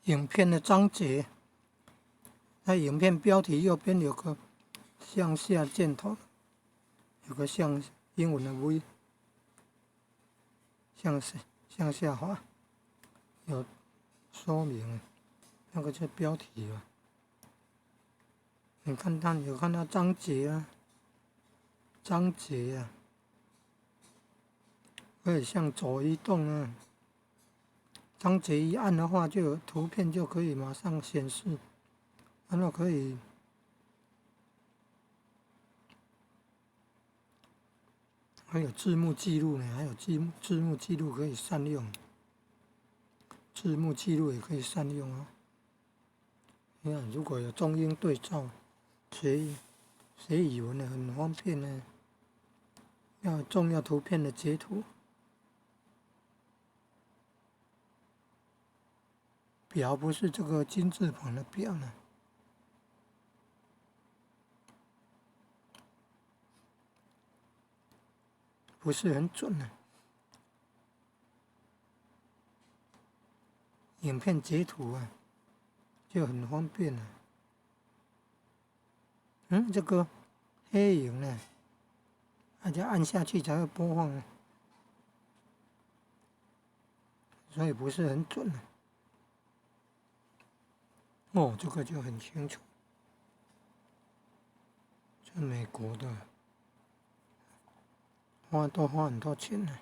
影片的章节，在影片标题右边有个向下箭头，有个向英文的 V， 向下滑，有说明，那个是标题吧？你看它有看到章节啊，章节啊，可以向左移动啊。章节一按的话，就有图片就可以马上显示，然后可以还有字幕记录呢，还有字幕记录可以善用，字幕记录也可以善用啊。你看，如果有中英对照，学语文的很方便呢。要重要图片的截图。表不是这个金字旁的表呢，不是很准呢。影片截图啊，就很方便了。这个黑影呢，大家按下去才会播放呢，所以不是很准呢。哦，这个就很清楚，这美国的，都花很多钱呢。